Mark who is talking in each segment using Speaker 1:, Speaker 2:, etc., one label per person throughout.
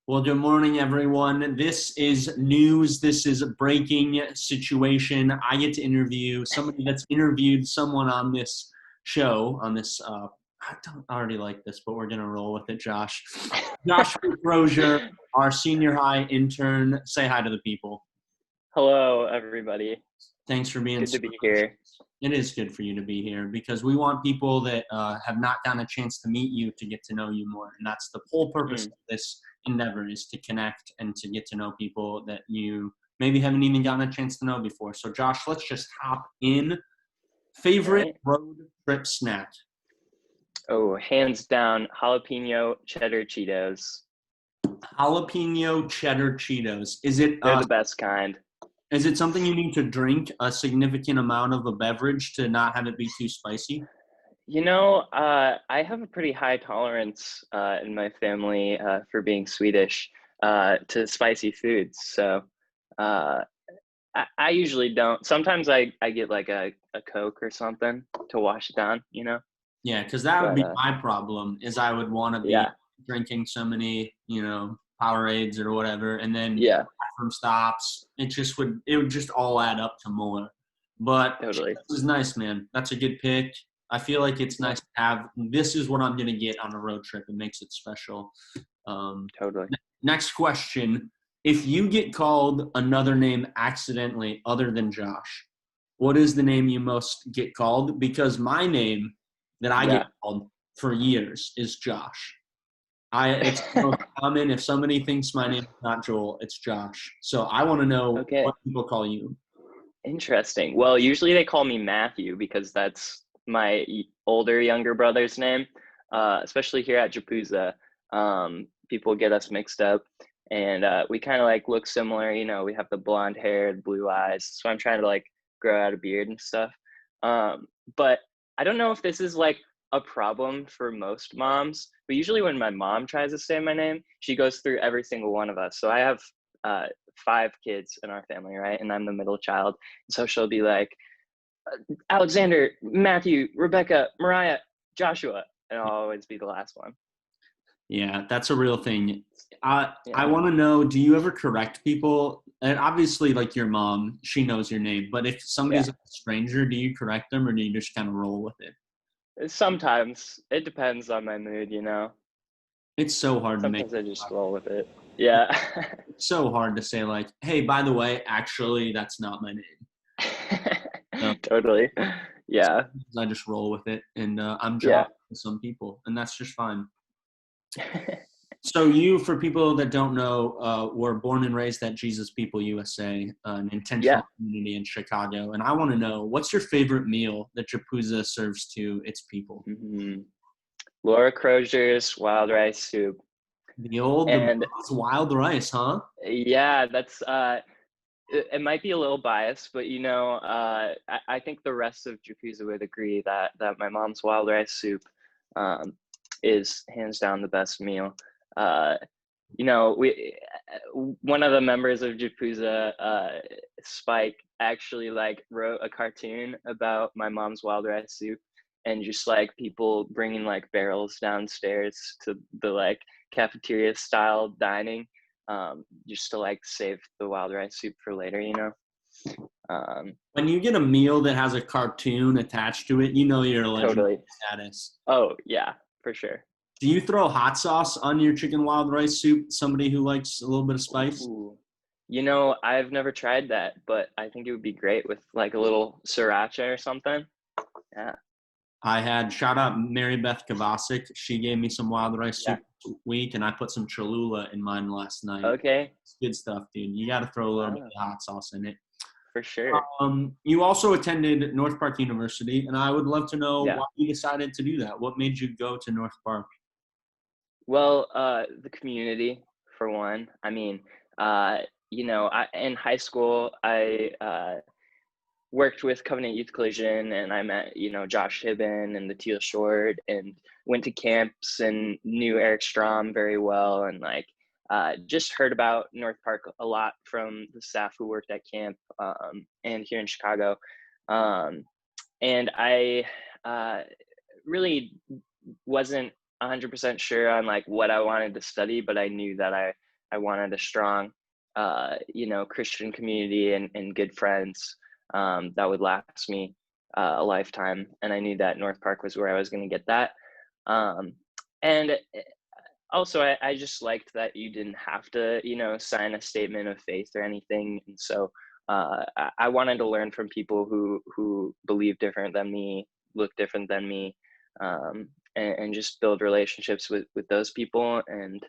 Speaker 1: Well, good morning, everyone. This is news. This is a breaking situation. I get to interview somebody that's interviewed someone on this show, on this, I don't already like this, but we're going to roll with it, Josh. Joshua Crozier, our senior high intern. Say hi to the people.
Speaker 2: Hello, everybody.
Speaker 1: Thanks for being
Speaker 2: Good to be here.
Speaker 1: It is good for you to be here because we want people that have not gotten a chance to meet you to get to know you more. And that's the whole purpose of this endeavor, is to connect and to get to know people that you maybe haven't even gotten a chance to know before. So, Josh, let's just hop in. Favorite road trip snack?
Speaker 2: Oh, hands down, jalapeno cheddar Cheetos.
Speaker 1: Jalapeno cheddar Cheetos.
Speaker 2: They're the best kind.
Speaker 1: Is it something you need to drink a significant amount of a beverage to not have it be too spicy?
Speaker 2: You know, I have a pretty high tolerance in my family for being Swedish to spicy foods. So I usually don't. Sometimes I get like a Coke or something to wash it down, you know?
Speaker 1: Yeah, because that would
Speaker 2: But
Speaker 1: be my problem, is I would want to be
Speaker 2: yeah,
Speaker 1: drinking so many, Powerades or whatever, and then
Speaker 2: yeah,
Speaker 1: bathroom stops. It would just all add up to more. But
Speaker 2: totally.
Speaker 1: this is nice, man. That's a good pick. I feel like it's
Speaker 2: Yeah,
Speaker 1: nice to have. This is what I'm gonna get on a road trip. It makes it special.
Speaker 2: totally.
Speaker 1: Next question: if you get called another name accidentally other than Josh, what is the name you most get called? Because my name that I get
Speaker 2: Yeah.
Speaker 1: called for years is Josh. It's the most common. If somebody thinks my name is not Joel, it's Josh. So I want to know
Speaker 2: Okay.
Speaker 1: what people call you.
Speaker 2: Interesting. Well, usually they call me Matthew because that's my younger brother's name. Especially here at Japuza, people get us mixed up, and we kind of like look similar. You know, we have the blonde hair, the blue eyes. So I'm trying to like grow out a beard and stuff. But I don't know if this is like a problem for most moms, but usually when my mom tries to say my name, she goes through every single one of us. So I have uh, 5 kids in our family, right? And I'm the middle child. So she'll be like, Alexander, Matthew, Rebecca, Mariah, Joshua, and I'll always be the last one.
Speaker 1: Yeah, that's a real thing. I
Speaker 2: Yeah.
Speaker 1: want to know, do you ever correct people? And obviously, like your mom, she knows your name. But if
Speaker 2: Yeah.
Speaker 1: somebody's a stranger, do you correct them or do you just kind of roll with it?
Speaker 2: Sometimes it depends on my mood, you know.
Speaker 1: It's so hard to make.
Speaker 2: Sometimes I just roll with it. Yeah.
Speaker 1: It's so hard to say like, hey, by the way, actually, that's not my name. So
Speaker 2: Totally. Yeah.
Speaker 1: I just roll with it, and I'm
Speaker 2: Yeah.
Speaker 1: Josh to some people, and that's just fine. So you, for people that don't know, were born and raised at Jesus People USA, an
Speaker 2: Yeah.
Speaker 1: intentional community in Chicago. And I want to know, what's your favorite meal that Japuza serves to its people?
Speaker 2: Mm-hmm. Laura Crozier's wild rice soup.
Speaker 1: The
Speaker 2: And
Speaker 1: wild rice, huh?
Speaker 2: yeah, that's it might be a little biased, but you know, I think the rest of Japuza would agree that my mom's wild rice soup um, is hands down the best meal. Uh, you know, one of the members of Japuza, Spike, actually like wrote a cartoon about my mom's wild rice soup, and just like people bringing like barrels downstairs to the like cafeteria style dining, just to like save the wild rice soup for later, you know.
Speaker 1: When you get a meal that has a cartoon attached to it, you know you're a legendary
Speaker 2: Totally.
Speaker 1: status.
Speaker 2: Oh yeah, for sure.
Speaker 1: Do you throw hot sauce on your chicken wild rice soup? Somebody who likes a little bit of spice?
Speaker 2: Ooh. You know, I've never tried that, but I think it would be great with like a little sriracha or something. Yeah.
Speaker 1: I had shout out Mary Beth Kovacic. She gave me some wild rice
Speaker 2: Yeah.
Speaker 1: soup this week, and I put some Cholula in mine last night.
Speaker 2: Okay.
Speaker 1: It's good stuff, dude. You got to throw a little bit
Speaker 2: Oh,
Speaker 1: of hot sauce in it.
Speaker 2: for sure.
Speaker 1: You also attended North Park University, and I would love to know
Speaker 2: Yeah.
Speaker 1: why you decided to do that. What made you go to North Park?
Speaker 2: Well, the community for one. I mean, you know, in high school, I worked with Covenant Youth Collision, and I met, you know, Josh Hibben and the Teal Short, and went to camps and knew Eric Strom very well, and like just heard about North Park a lot from the staff who worked at camp, and here in Chicago. Um, and I really wasn't 100% sure on like what I wanted to study, but I knew that I I wanted a strong, Christian community and good friends that would last me a lifetime. And I knew that North Park was where I was going to get that. Um, and also, I just liked that you didn't have to, sign a statement of faith or anything. And so I wanted to learn from people who believe different than me, look different than me, and just build relationships with those people. And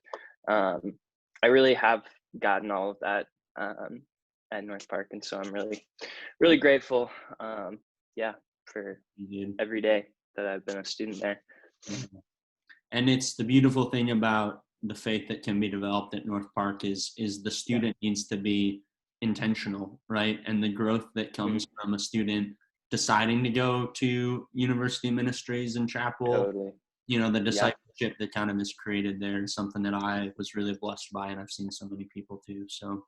Speaker 2: um, I really have gotten all of that at North Park. And so I'm really, really grateful, yeah, for every day that I've been a student there.
Speaker 1: And it's the beautiful thing about the faith that can be developed at North Park is the student needs to be intentional, right? And the growth that comes from a student deciding to go to university ministries and chapel,
Speaker 2: Totally.
Speaker 1: The discipleship that kind of is created there is something that I was really blessed by, and I've seen so many people too. So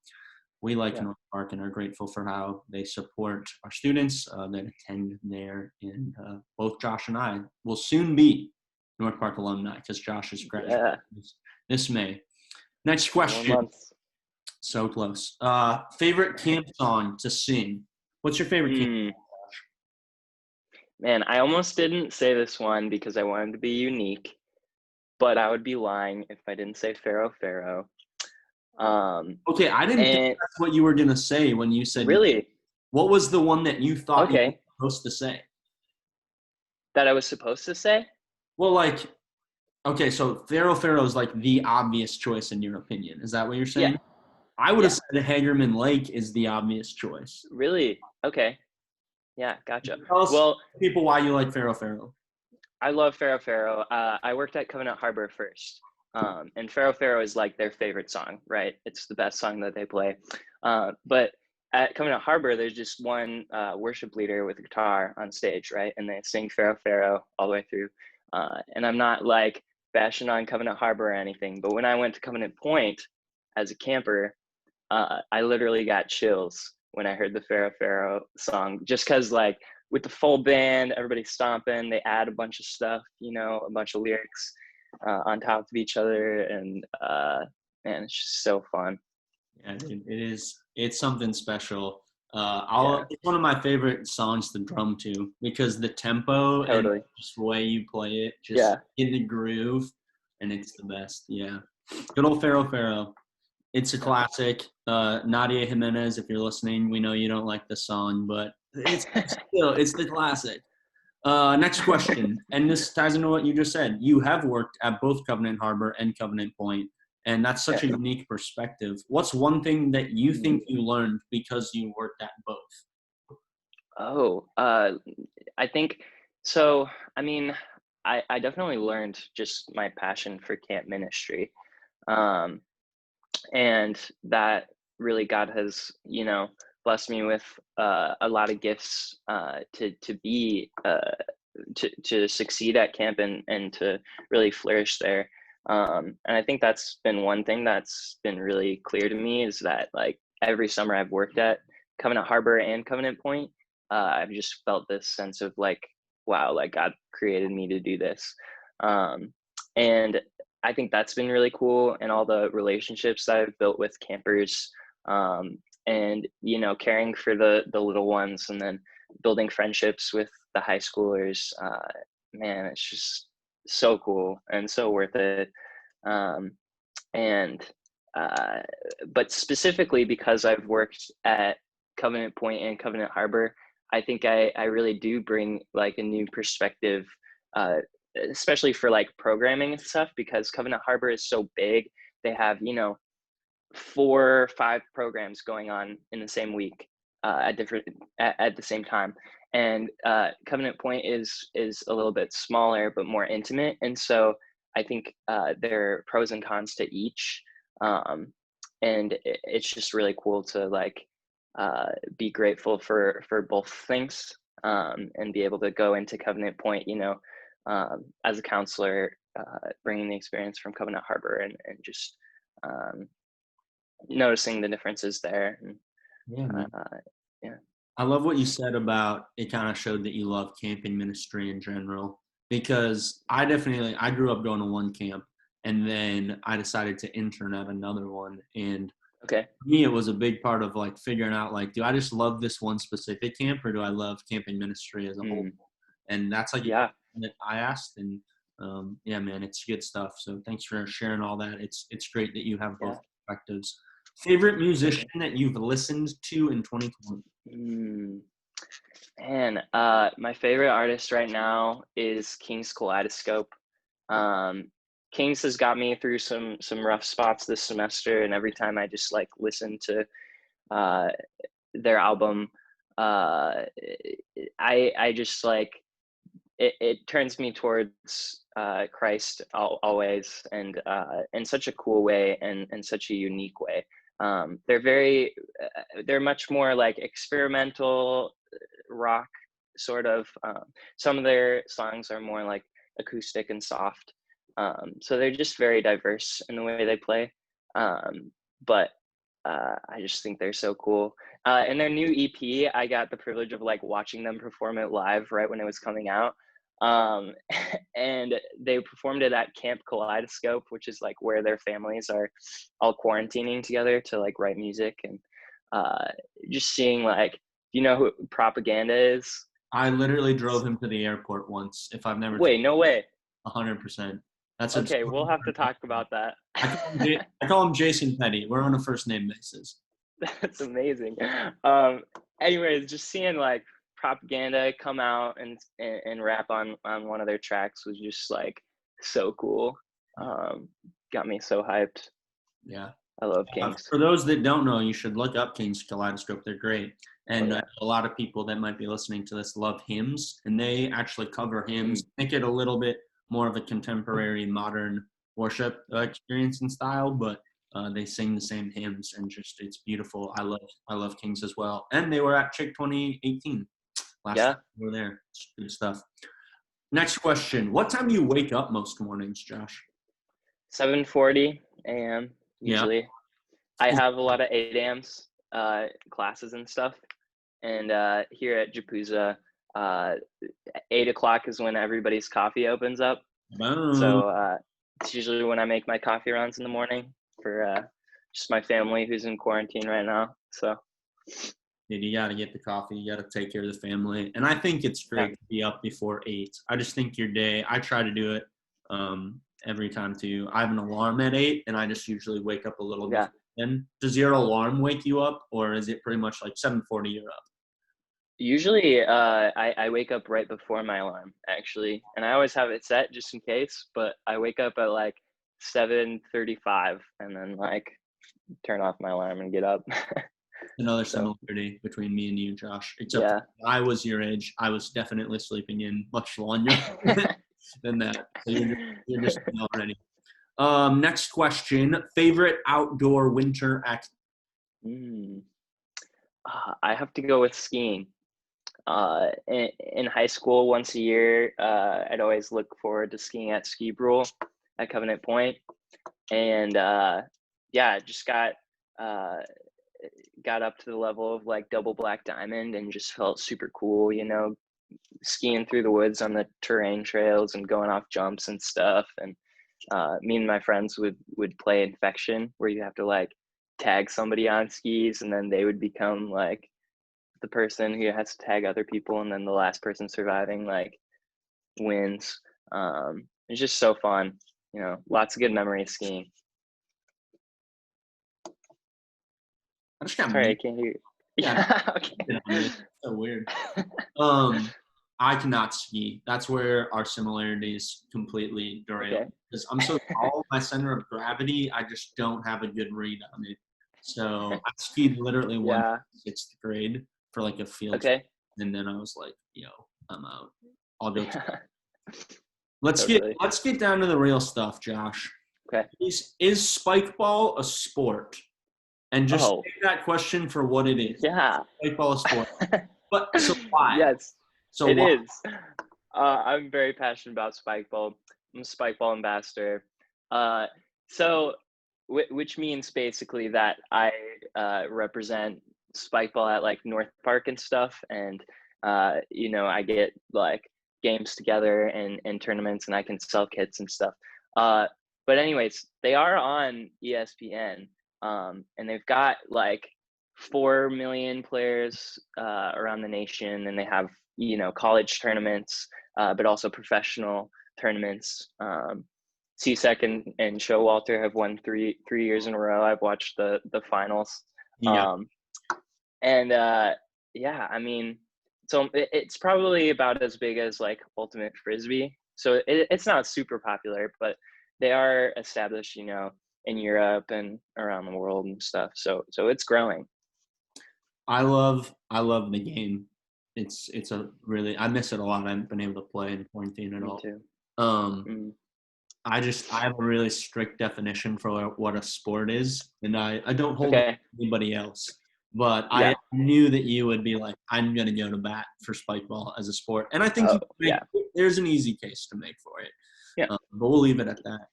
Speaker 1: we like North Park and are grateful for how they support our students that attend there. And both Josh and I will soon be North Park alumni because Josh is graduating this May. Next question. So close. Favorite camp song to sing? What's your favorite camp song?
Speaker 2: Man, I almost didn't say this one because I wanted to be unique, but I would be lying if I didn't say Pharaoh.
Speaker 1: Okay, I didn't think that's what you were gonna say when you said.
Speaker 2: Really?
Speaker 1: What was the one that you thought you were supposed to say?
Speaker 2: That I was supposed to say?
Speaker 1: Well, okay, so Pharaoh is like the obvious choice in your opinion. Is that what you're saying?
Speaker 2: Yeah.
Speaker 1: I would have said Hagerman Lake is the obvious choice.
Speaker 2: Really? Okay. Yeah, gotcha.
Speaker 1: Tell people why you like Pharaoh.
Speaker 2: I love Pharaoh. I worked at Covenant Harbor first. And Pharaoh is like their favorite song, right? It's the best song that they play. But at Covenant Harbor, there's just one worship leader with a guitar on stage, right? And they sing Pharaoh all the way through. And I'm not like bashing on Covenant Harbor or anything, but when I went to Covenant Point as a camper, I literally got chills when I heard the Pharaoh song, just because like with the full band, everybody's stomping, they add a bunch of stuff, a bunch of lyrics on top of each other, and man, it's just so fun.
Speaker 1: Yeah, it's something special. It's one of my favorite songs to drum to because the tempo and just the way you play it, just in the groove, and it's the best. Yeah, good old Pharaoh. It's a classic. Nadia Jimenez, if you're listening, we know you don't like the song, but it's the classic. Next question, and this ties into what you just said. You have worked at both Covenant Harbor and Covenant Point, and that's such a unique perspective. What's one thing that you think you learned because you worked at both?
Speaker 2: I think so. I mean, I definitely learned just my passion for camp ministry. And that really God has, blessed me with a lot of gifts to be to succeed at camp and to really flourish there. And I think that's been one thing that's been really clear to me is that like every summer I've worked at Covenant Harbor and Covenant Point, I've just felt this sense of like, wow, like God created me to do this. And I think that's been really cool, and all the relationships that I've built with campers, and caring for the little ones, and then building friendships with the high schoolers. Man, it's just so cool and so worth it. And but specifically because I've worked at Covenant Point and Covenant Harbor, I think I really do bring like a new perspective, especially for like programming and stuff, because Covenant Harbor is so big. They have 4 or 5 programs going on in the same week at the same time, and Covenant Point is a little bit smaller but more intimate, and so I think there are pros and cons to each, and it's just really cool to like be grateful for both things, and be able to go into Covenant Point, as a counselor, bringing the experience from Covenant Harbor and just noticing the differences there. And,
Speaker 1: I love what you said about it kind of showed that you love camping ministry in general, because I grew up going to one camp, and then I decided to intern at another one. And
Speaker 2: Okay.
Speaker 1: for me, it was a big part of like figuring out like, do I just love this one specific camp, or do I love camping ministry as a whole? And that's like a
Speaker 2: Yeah.
Speaker 1: question that I asked, and yeah, man, it's good stuff. So thanks for sharing all that. It's great that you have both perspectives. Favorite musician that you've listened to in 2020?
Speaker 2: Man, my favorite artist right now is King's Kaleidoscope. King's has got me through some rough spots this semester, and every time I just like listen to their album, I just like it turns me towards Christ always, and in such a cool way and in such a unique way. They're much more like experimental rock sort of. Some of their songs are more like acoustic and soft. So they're just very diverse in the way they play. But I just think they're so cool. And their new EP, I got the privilege of like watching them perform it live right when it was coming out. And they performed it at Camp Kaleidoscope, which is like where their families are all quarantining together to like write music. And just seeing like, you know who Propaganda is?
Speaker 1: I literally drove him to the airport once. If I've never,
Speaker 2: Wait, no way.
Speaker 1: 100%. That's a
Speaker 2: Okay, we'll have to talk about that.
Speaker 1: I call him Jason Petty. We're on a first name basis.
Speaker 2: That's amazing. Anyways, just seeing like Propaganda come out and rap on one of their tracks was just like so cool. Got me so hyped.
Speaker 1: Yeah.
Speaker 2: I love Kings.
Speaker 1: For those that don't know, you should look up King's Kaleidoscope. They're great. And
Speaker 2: yeah.
Speaker 1: A lot of people that might be listening to this love hymns, and they actually cover hymns, make it a little bit more of a contemporary, modern worship experience and style, but they sing the same hymns, and just it's beautiful. I love Kings as well. And they were at Chick 2018 last time we were there. It's good stuff. Next question. What time do you wake up most mornings, Josh?
Speaker 2: 7:40 a.m. usually.
Speaker 1: Yeah.
Speaker 2: I have a lot of 8 a.m.s, classes and stuff. And here at Japuza, 8 o'clock is when everybody's coffee opens up. So it's usually when I make my coffee runs in the morning for just my family who's in quarantine right now. So
Speaker 1: dude, you got to get the coffee. You got to take care of the family. And I think it's great to be up before 8. I just think your day, I try to do it every time too. I have an alarm at 8, and I just usually wake up a little bit. Then does your alarm wake you up, or is it pretty much like 7:40 you're up?
Speaker 2: Usually I wake up right before my alarm, actually. And I always have it set just in case, but I wake up at like 7:35 and then like turn off my alarm and get up.
Speaker 1: Another similarity between me and you, Josh. Except I was your age. I was definitely sleeping in much longer than that. So you're just already. Next question. Favorite outdoor winter activity?
Speaker 2: I have to go with skiing. In high school, once a year, I'd always look forward to skiing at Ski Brule at Covenant Point. And just got up to the level of like double black diamond and just felt super cool, you know, skiing through the woods on the terrain trails and going off jumps and stuff. And me and my friends would play Infection, where you have to like tag somebody on skis, and then they would become like the person who has to tag other people, and then the last person surviving like wins. It's just so fun, you know, lots of good memories skiing. Sorry, I can't hear you.
Speaker 1: Yeah. Okay. It's so weird. I cannot ski. That's where our similarities completely derail. Because I'm so tall, my center of gravity, I just don't have a good read on it. So I skied literally once in 6th grade for like a field trip, and then I was like, yo, I'm out. I'll go. Let's get down to the real stuff, Josh.
Speaker 2: Okay.
Speaker 1: Is spike ball a sport? And just take that question for what it is.
Speaker 2: Yeah.
Speaker 1: Spike ball is a sport. But so why?
Speaker 2: Yes.
Speaker 1: So
Speaker 2: it is. I'm very passionate about spike ball. I'm a spike ball ambassador. Which means basically that I represent spike ball at like North Park and stuff, and you know, I get like games together and tournaments, and I can sell kits and stuff. But but anyways, they are on ESPN, and they've got like 4 million players around the nation, and they have, you know, college tournaments, but also professional tournaments. CSEC and Showalter have won three years in a row. I've watched the finals.
Speaker 1: Yeah.
Speaker 2: And yeah, I mean, so it's probably about as big as like ultimate frisbee. So it's not super popular, but they are established, you know, in Europe and around the world and stuff. So it's growing.
Speaker 1: I love the game. It's a really, I miss it a lot. I haven't been able to play in quarantine at
Speaker 2: Me
Speaker 1: all.
Speaker 2: too.
Speaker 1: Um, I have a really strict definition for what a sport is, and I don't hold it
Speaker 2: Okay.
Speaker 1: to anybody else. But
Speaker 2: Yeah.
Speaker 1: I knew that you would be like, I'm gonna go to bat for spike ball as a sport, and I think
Speaker 2: Oh, yeah.
Speaker 1: there's an easy case to make for it.
Speaker 2: Yeah.
Speaker 1: But we'll leave it at that.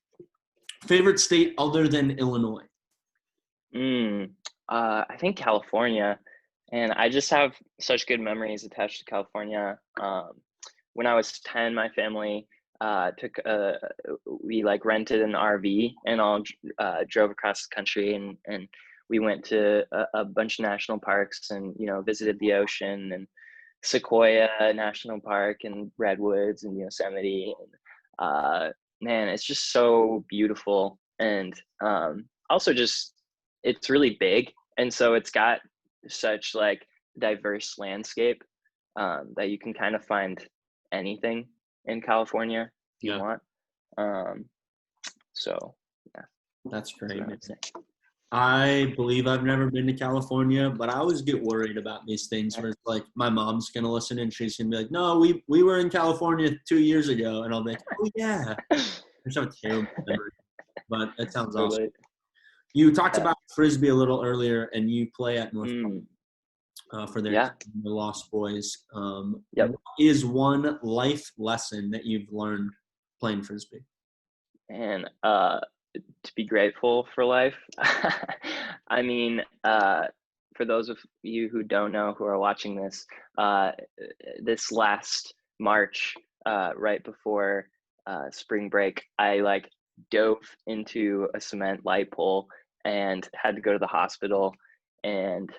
Speaker 1: Favorite state other than Illinois?
Speaker 2: I think California, and I just have such good memories attached to California. When I was 10, my family we like rented an RV and all drove across the country, and we went to a bunch of national parks and, you know, visited the ocean and Sequoia National Park and Redwoods and Yosemite. And man, it's just so beautiful. And also just, it's really big. And so it's got such like diverse landscape that you can kind of find anything in California if you
Speaker 1: Yeah,
Speaker 2: want. So yeah,
Speaker 1: that's
Speaker 2: that's
Speaker 1: great,
Speaker 2: what I
Speaker 1: man.
Speaker 2: would say.
Speaker 1: I believe I've never been to California, but I always get worried about these things where it's like my mom's gonna listen and she's gonna be like, "No, we were in California 2 years ago," and I'll be like, "Oh yeah." There's no terrible memory, but that sounds awesome.
Speaker 2: Totally.
Speaker 1: You talked
Speaker 2: Yeah.
Speaker 1: about frisbee a little earlier, and you play at North for their
Speaker 2: Yeah.
Speaker 1: team, the Lost Boys.
Speaker 2: Yep.
Speaker 1: What is one life lesson that you've learned playing frisbee?
Speaker 2: And to be grateful for life. I mean, for those of you who don't know, who are watching this, uh, this last March, right before spring break, I like dove into a cement light pole and had to go to the hospital. And,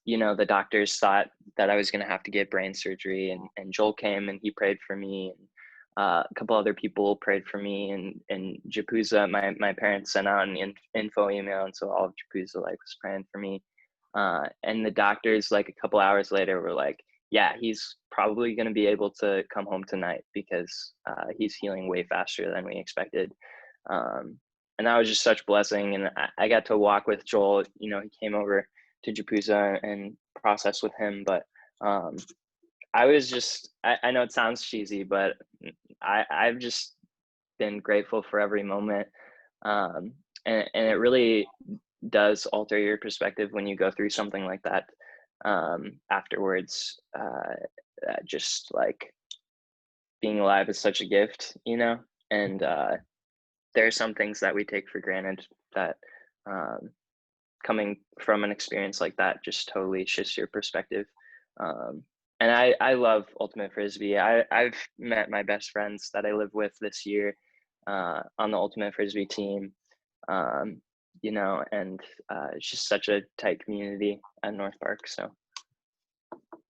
Speaker 2: you know, the doctors thought that I was going to have to get brain surgery. And Joel came and he prayed for me. And, a couple other people prayed for me, and Japuza, my parents sent out an info email, and so all of Japuza like was praying for me. And the doctors like a couple hours later were like, yeah, he's probably going to be able to come home tonight because he's healing way faster than we expected. And that was just such a blessing. And I got to walk with Joel. You know, he came over to Japuza and process with him, but I was just, I know it sounds cheesy, but I've just been grateful for every moment. And it really does alter your perspective when you go through something like that afterwards. Just like being alive is such a gift, you know? And there are some things that we take for granted that coming from an experience like that just totally shifts your perspective. Um, and I love ultimate frisbee. I've met my best friends that I live with this year on the ultimate frisbee team. You know, and it's just such a tight community at North Park. So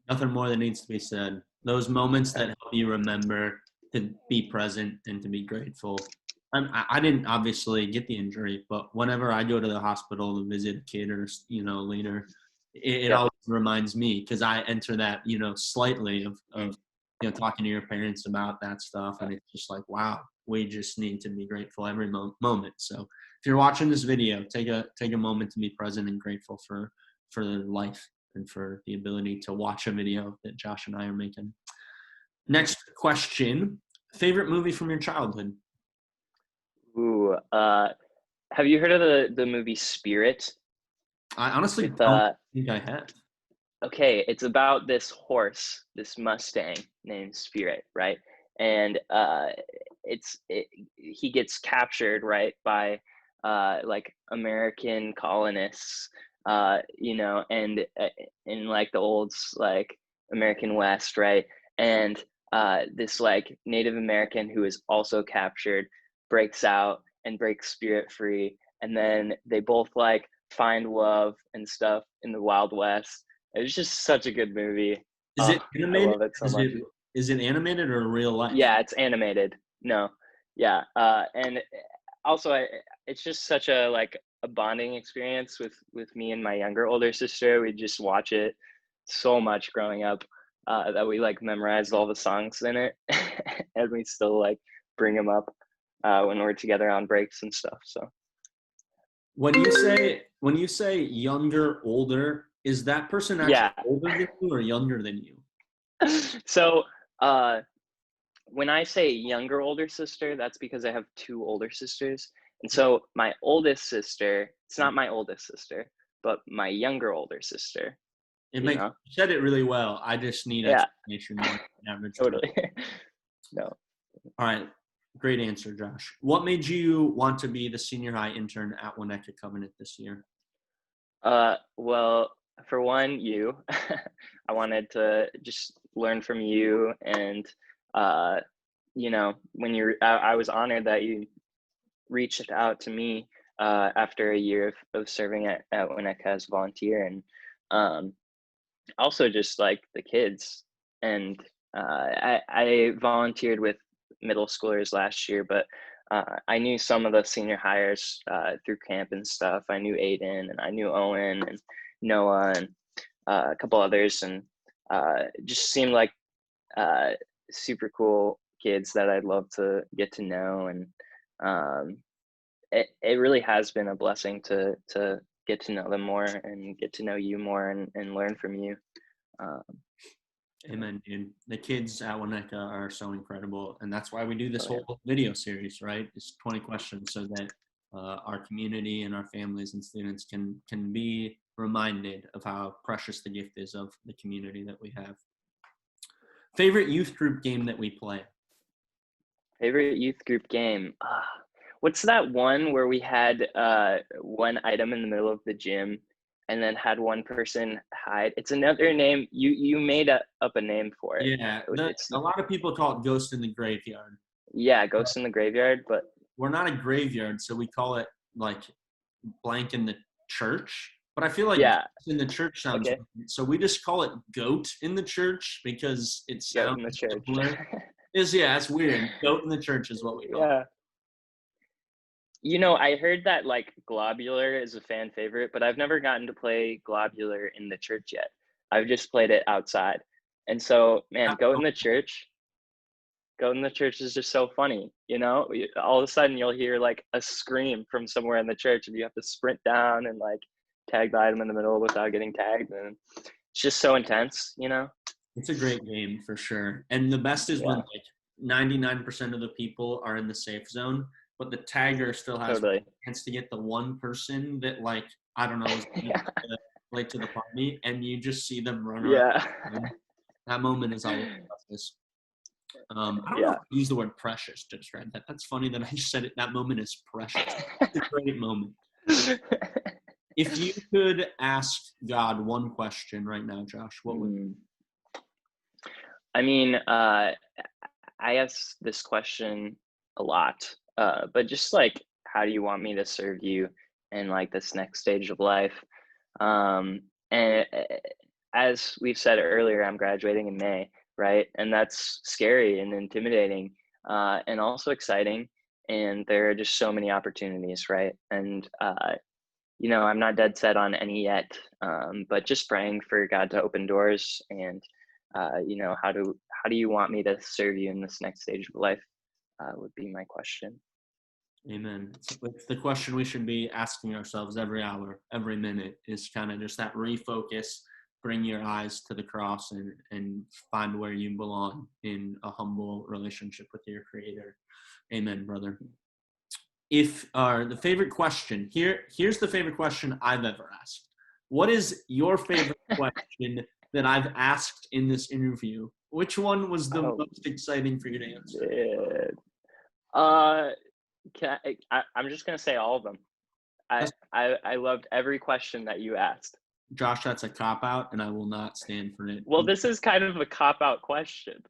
Speaker 1: Nothing more that needs to be said. Those moments that help you remember to be present and to be grateful. I didn't obviously get the injury, but whenever I go to the hospital to visit a kid or, you know, later, it
Speaker 2: yep.
Speaker 1: always reminds me, because I enter that, you know, slightly of you know, talking to your parents about that stuff, and it's just like, wow, we just need to be grateful every moment. So if you're watching this video, take a moment to be present and grateful for life and for the ability to watch a video that Josh and I are making. Next question: favorite movie from your childhood?
Speaker 2: Ooh, have you heard of the movie Spirit?
Speaker 1: I honestly
Speaker 2: With
Speaker 1: don't think I have.
Speaker 2: okay, it's about this horse, this Mustang named Spirit, right? And he gets captured, right, by like American colonists, you know, and in like the old like American West, right? And this like Native American who is also captured breaks out and breaks Spirit free, and then they both like find love and stuff in the Wild West. It was just such a good movie.
Speaker 1: Is it
Speaker 2: I
Speaker 1: animated?
Speaker 2: love it so
Speaker 1: Is
Speaker 2: much.
Speaker 1: it animated or real life?
Speaker 2: Yeah, it's animated. No, yeah, and also it's just such a like a bonding experience with me and my older sister. We just watch it so much growing up that we like memorized all the songs in it, and we still like bring them up when we're together on breaks and stuff. So
Speaker 1: When you say younger, older, is that person actually
Speaker 2: yeah,
Speaker 1: older than you or younger than you?
Speaker 2: so uh, when I say younger older sister, that's because I have two older sisters. And so my oldest sister, it's not my oldest sister, but my younger older sister,
Speaker 1: It
Speaker 2: you
Speaker 1: makes
Speaker 2: know?
Speaker 1: you said it really well. I just need
Speaker 2: Yeah,
Speaker 1: explanation more than average.
Speaker 2: totally. No.
Speaker 1: All right. Great answer, Josh. What made you want to be the senior high intern at Winnetka Covenant this year?
Speaker 2: Well, for one, you, I wanted to just learn from you. And, uh, when I was honored that you reached out to me after a year of serving at Winnetka as a volunteer. And um, also just like the kids. And I volunteered with middle schoolers last year, but I knew some of the senior hires through camp and stuff. I knew Aiden and I knew Owen and Noah and a couple others, and it just seemed like uh, super cool kids that I'd love to get to know. And um, it really has been a blessing to get to know them more and get to know you more and learn from you. Um,
Speaker 1: Amen, dude. The kids at Winnetka are so incredible, and that's why we do this
Speaker 2: oh, yeah.
Speaker 1: whole video series, right? It's 20 questions so that our community and our families and students can be reminded of how precious the gift is of the community that we have. Favorite youth group game that we play?
Speaker 2: Favorite youth group game. What's that one where we had one item in the middle of the gym and then had one person hide? It's another name. You made up a name for it.
Speaker 1: Yeah,
Speaker 2: It's
Speaker 1: a lot of people call it Ghost in the Graveyard.
Speaker 2: yeah, Ghost in the Graveyard. But
Speaker 1: We're not a graveyard, so we call it like blank in the church. But I feel like
Speaker 2: yeah,
Speaker 1: in the church sounds
Speaker 2: okay,
Speaker 1: weird. So we just call it goat in the church because it
Speaker 2: Goat
Speaker 1: sounds
Speaker 2: in the church.
Speaker 1: similar. It's weird. Goat in the church is what we call it.
Speaker 2: Yeah. I heard that like Globular is a fan favorite, but I've never gotten to play Globular in the church yet. I've just played it outside. And so, man, Goat in the church is just so funny. All of a sudden you'll hear like a scream from somewhere in the church and you have to sprint down and like tag the item in the middle without getting tagged. And it's just so intense.
Speaker 1: It's a great game for sure. And the best is when
Speaker 2: Yeah,
Speaker 1: like 99% of the people are in the safe zone, but the tagger still has a
Speaker 2: totally.
Speaker 1: chance to get the one person that like, I don't know, is
Speaker 2: Yeah.
Speaker 1: late to the party, and you just see them run around.
Speaker 2: Yeah.
Speaker 1: That moment is always precious. I don't know
Speaker 2: Yeah.
Speaker 1: if I use the word precious to describe that. That's funny that I just said it. That moment is precious. It's a great moment. If you could ask God one question right now, Josh, what would
Speaker 2: I mean, I ask this question a lot, but just like, how do you want me to serve you in like this next stage of life? And as we've said earlier, I'm graduating in May, right? And that's scary and intimidating, and also exciting. And there are just so many opportunities, right? And I'm not dead set on any yet, but just praying for God to open doors. And how do you want me to serve you in this next stage of life? Would be my question.
Speaker 1: Amen. It's the question we should be asking ourselves every hour, every minute, is kind of just that refocus, bring your eyes to the cross and find where you belong in a humble relationship with your Creator. Amen, brother. If the favorite question, here's the favorite question I've ever asked. What is your favorite question that I've asked in this interview? Which one was the most exciting for you to answer?
Speaker 2: I'm just gonna say all of them. I loved every question that you asked.
Speaker 1: Josh, that's a cop out, and I will not stand for it.
Speaker 2: Well, this is kind of a cop out question.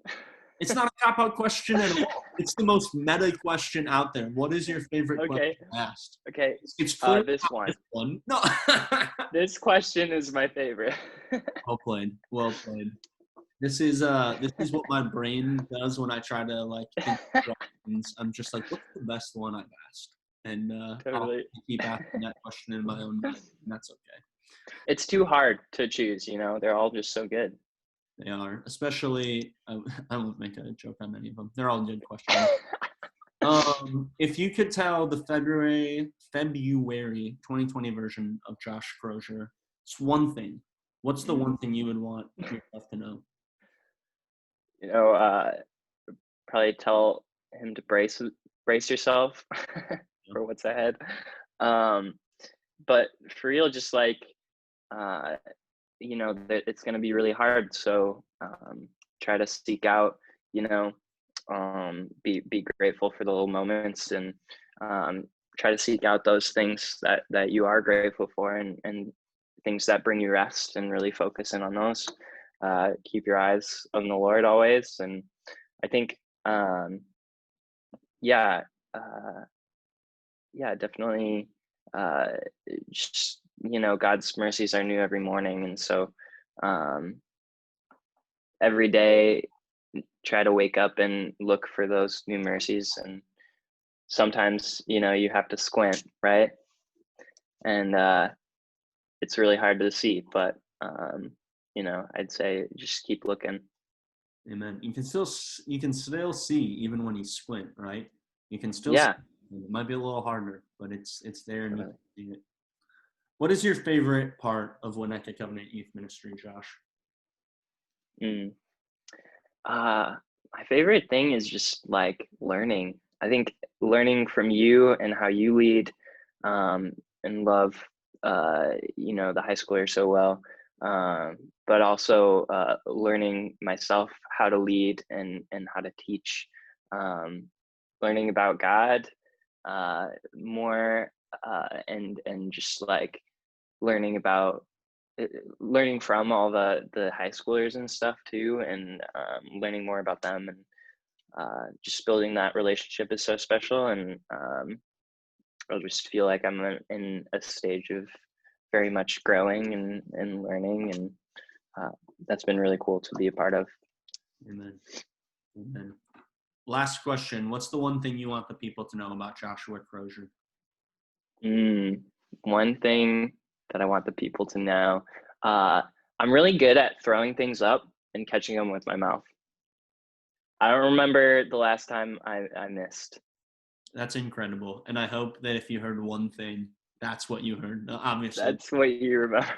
Speaker 1: It's not a cop-out question at all. It's the most meta question out there. What is your favorite
Speaker 2: Okay.
Speaker 1: question asked?
Speaker 2: Okay.
Speaker 1: It's clearly
Speaker 2: This
Speaker 1: not
Speaker 2: one.
Speaker 1: this one. No.
Speaker 2: This question is my favorite.
Speaker 1: Well played. Well played. This is what my brain does when I try to like think of questions. I'm just like, what's the best one I've asked? And I'll
Speaker 2: Totally.
Speaker 1: keep asking that question in my own mind. And that's okay.
Speaker 2: It's too hard to choose, they're all just so good.
Speaker 1: They are, especially. I won't make a joke on any of them. They're all good questions. If you could tell the February 2020 version of Josh Crozier, it's one thing. What's the one thing you would want yourself to know?
Speaker 2: Probably tell him to brace yourself for what's ahead. But for real, just like that it's going to be really hard. So try to seek out, be grateful for the little moments, and try to seek out those things that you are grateful for, and things that bring you rest, and really focus in on those. Keep your eyes on the Lord always. And I think, definitely, just, God's mercies are new every morning. And so every day, try to wake up and look for those new mercies. And sometimes, you have to squint, right? And it's really hard to see, but, I'd say just keep looking.
Speaker 1: Amen. You can still see even when you squint, right? You can still
Speaker 2: Yeah.
Speaker 1: see. It might be a little harder, but it's there and you
Speaker 2: Totally.
Speaker 1: can see it. What is your favorite part of Winnetka Covenant Youth Ministry, Josh?
Speaker 2: My favorite thing is just like learning. I think learning from you and how you lead, and love, the high schooler so well. But also learning myself how to lead and how to teach, learning about God more, and just like learning about learning from all the high schoolers and stuff too, and learning more about them, and just building that relationship is so special. And I just feel like I'm in a stage of very much growing and learning, and that's been really cool to be a part of.
Speaker 1: Amen. Amen. Last question. What's the one thing you want the people to know about Joshua Crozier?
Speaker 2: One thing that I want the people to know, I'm really good at throwing things up and catching them with my mouth. I don't remember the last time I missed.
Speaker 1: That's incredible. And I hope that if you heard one thing, that's what you heard. Obviously,
Speaker 2: that's what you remember.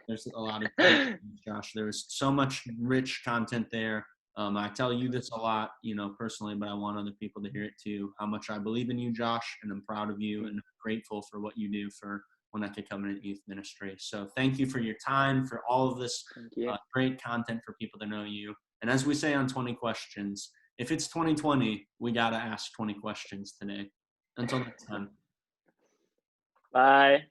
Speaker 1: There's a lot of things, Josh. There's so much rich content there. I tell you this a lot, personally, but I want other people to hear it too, how much I believe in you, Josh, and I'm proud of you and grateful for what you do for Winnetka Covenant Youth Ministry. So thank you for your time, for all of this great content for people to know you. And as we say on 20 Questions, if it's 2020, we got to ask 20 questions today. Until next time.
Speaker 2: Bye.